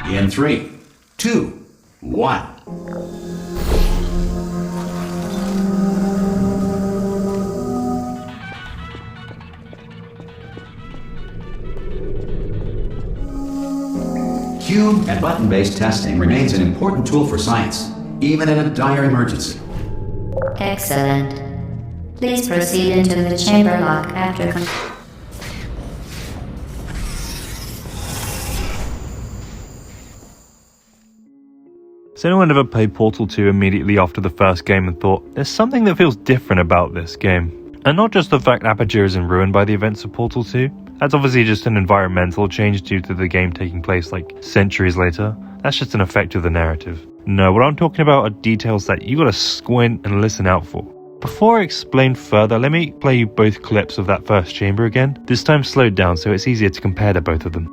In 3, 2, 1. Cube and button-based testing remains an important tool for science, even in a dire emergency. Excellent. Please proceed into the chamber lock after Has anyone ever played Portal 2 immediately after the first game and thought, there's something that feels different about this game? And not just the fact Aperture isn't ruined by the events of Portal 2. That's obviously just an environmental change due to the game taking place like centuries later. That's just an effect of the narrative. No, what I'm talking about are details that you gotta squint and listen out for. Before I explain further, let me play you both clips of that first chamber again, this time slowed down so it's easier to compare to both of them.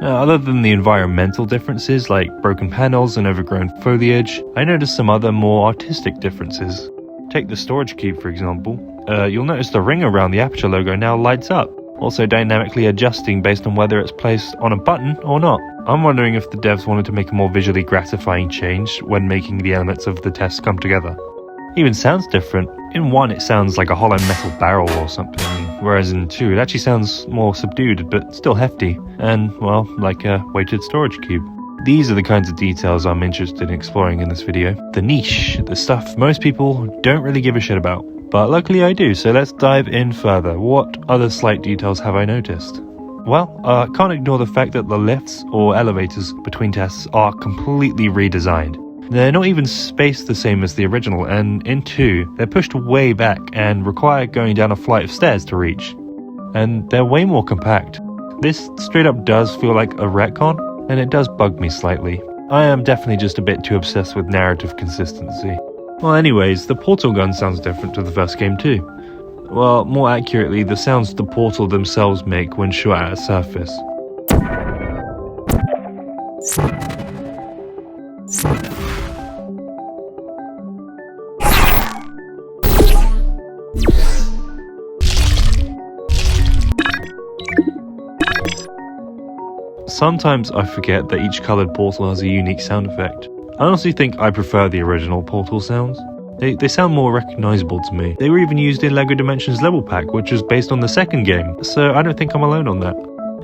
Other than the environmental differences like broken panels and overgrown foliage, I noticed some other more artistic differences. Take the storage cube for example. You'll notice the ring around the Aperture logo now lights up, also dynamically adjusting based on whether it's placed on a button or not. I'm wondering if the devs wanted to make a more visually gratifying change when making the elements of the test come together. It even sounds different. In 1 it sounds like a hollow metal barrel or something, whereas in 2 it actually sounds more subdued but still hefty, and well, like a weighted storage cube. These are the kinds of details I'm interested in exploring in this video. The niche, the stuff most people don't really give a shit about. But luckily I do, so let's dive in further. What other slight details have I noticed? Well, can't ignore the fact that the lifts or elevators between tests are completely redesigned. They're not even spaced the same as the original, and in 2, they're pushed way back and require going down a flight of stairs to reach. And they're way more compact. This straight up does feel like a retcon, and it does bug me slightly. I am definitely just a bit too obsessed with narrative consistency. Well anyways, the portal gun sounds different to the first game too. Well, more accurately, the sounds the portal themselves make when shot at a surface. Sometimes I forget that each coloured portal has a unique sound effect. I honestly think I prefer the original portal sounds. They sound more recognisable to me. They were even used in LEGO Dimensions Level Pack, which was based on the second game, so I don't think I'm alone on that.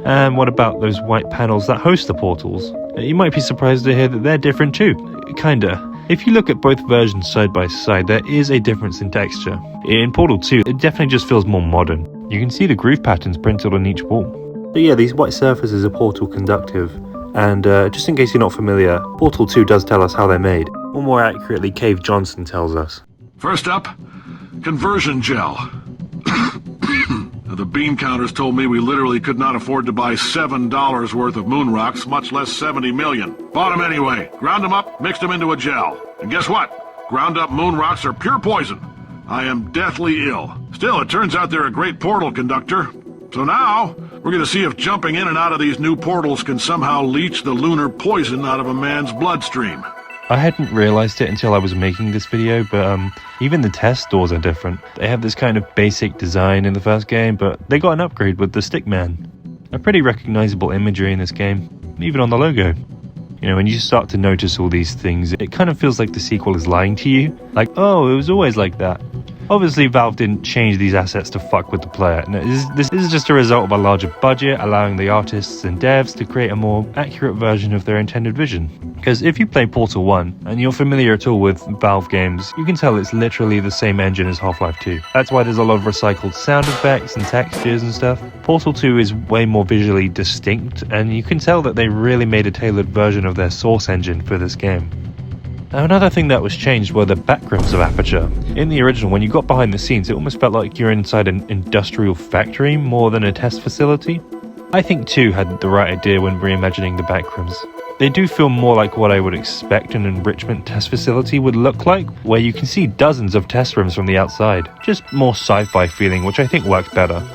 And what about those white panels that host the portals? You might be surprised to hear that they're different too. Kinda. If you look at both versions side by side, there is a difference in texture. In Portal 2, it definitely just feels more modern. You can see the groove patterns printed on each wall. So yeah, these white surfaces are portal conductive, and just in case you're not familiar, Portal 2 does tell us how they're made, or more accurately, Cave Johnson tells us. First up, conversion gel. The bean counters told me we literally could not afford to buy $7 worth of moon rocks, much less 70 million. Bought them anyway, ground them up, mixed them into a gel. And guess what? Ground up moon rocks are pure poison. I am deathly ill. Still, it turns out they're a great portal conductor. So now, we're going to see if jumping in and out of these new portals can somehow leach the lunar poison out of a man's bloodstream. I hadn't realised it until I was making this video, but even the test doors are different. They have this kind of basic design in the first game, but they got an upgrade with the Stickman. A pretty recognisable imagery in this game, even on the logo. You know, when you start to notice all these things, it kind of feels like the sequel is lying to you. Like, oh, it was always like that. Obviously, Valve didn't change these assets to fuck with the player. No, this is just a result of a larger budget, allowing the artists and devs to create a more accurate version of their intended vision. Because if you play Portal 1, and you're familiar at all with Valve games, you can tell it's literally the same engine as Half-Life 2. That's why there's a lot of recycled sound effects and textures and stuff. Portal 2 is way more visually distinct, and you can tell that they really made a tailored version of their source engine for this game. Now, another thing that was changed were the backrooms of Aperture. In the original, when you got behind the scenes, it almost felt like you're inside an industrial factory more than a test facility. I think 2 had the right idea when reimagining the backrooms. They do feel more like what I would expect an enrichment test facility would look like, where you can see dozens of test rooms from the outside. Just more sci-fi feeling, which I think works better.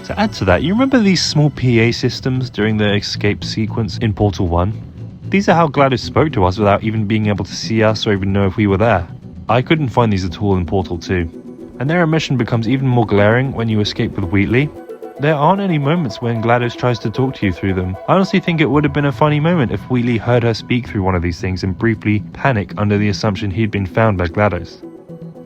To add to that, you remember these small PA systems during the escape sequence in Portal 1? These are how GLaDOS spoke to us without even being able to see us or even know if we were there. I couldn't find these at all in Portal 2. And their omission becomes even more glaring when you escape with Wheatley. There aren't any moments when GLaDOS tries to talk to you through them. I honestly think it would have been a funny moment if Wheatley heard her speak through one of these things and briefly panic under the assumption he'd been found by GLaDOS.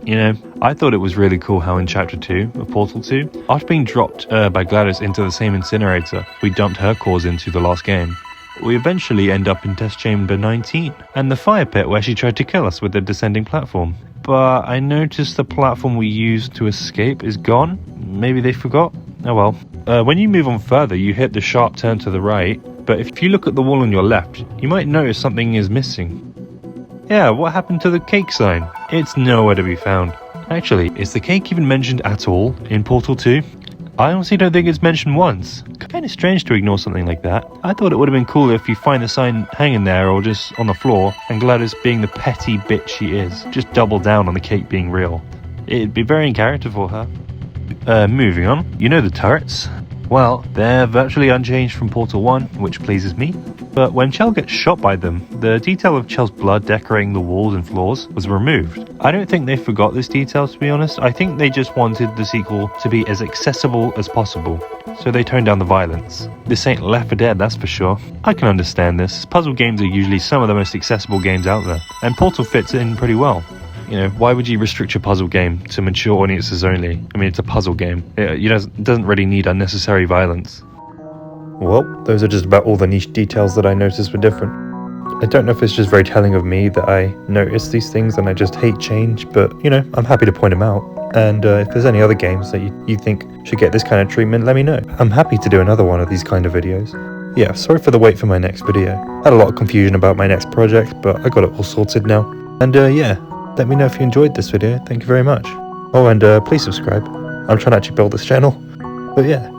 You know, I thought it was really cool how in Chapter 2 of Portal 2, after being dropped by GLaDOS into the same incinerator we dumped her cores into the last game, we eventually end up in Test Chamber 19, and the fire pit where she tried to kill us with the descending platform. But I noticed the platform we used to escape is gone. Maybe they forgot? Oh well. When you move on further, you hit the sharp turn to the right, but if you look at the wall on your left, you might notice something is missing. Yeah, what happened to the cake sign? It's nowhere to be found. Actually, is the cake even mentioned at all in Portal 2? I honestly don't think it's mentioned once. Kinda strange to ignore something like that. I thought it would have been cool if you find the sign hanging there or just on the floor, and GLaDOS, being the petty bitch she is, just double down on the cake being real. It'd be very in character for her. Moving on, you know the turrets? Well, they're virtually unchanged from Portal 1, which pleases me. But when Chell gets shot by them, the detail of Chell's blood decorating the walls and floors was removed. I don't think they forgot this detail, to be honest. I think they just wanted the sequel to be as accessible as possible, so they toned down the violence. This ain't Left 4 Dead, that's for sure. I can understand this. Puzzle games are usually some of the most accessible games out there, and Portal fits in pretty well. You know, why would you restrict your puzzle game to mature audiences only? I mean, it's a puzzle game. It doesn't really need unnecessary violence. Well, those are just about all the niche details that I noticed were different. I don't know if it's just very telling of me that I notice these things and I just hate change, but, you know, I'm happy to point them out. And if there's any other games that you think should get this kind of treatment, let me know. I'm happy to do another one of these kind of videos. Yeah, sorry for the wait for my next video. Had a lot of confusion about my next project, but I got it all sorted now. And yeah. Let me know if you enjoyed this video. Thank you very much. Oh, and please subscribe. I'm trying to actually build this channel. But yeah.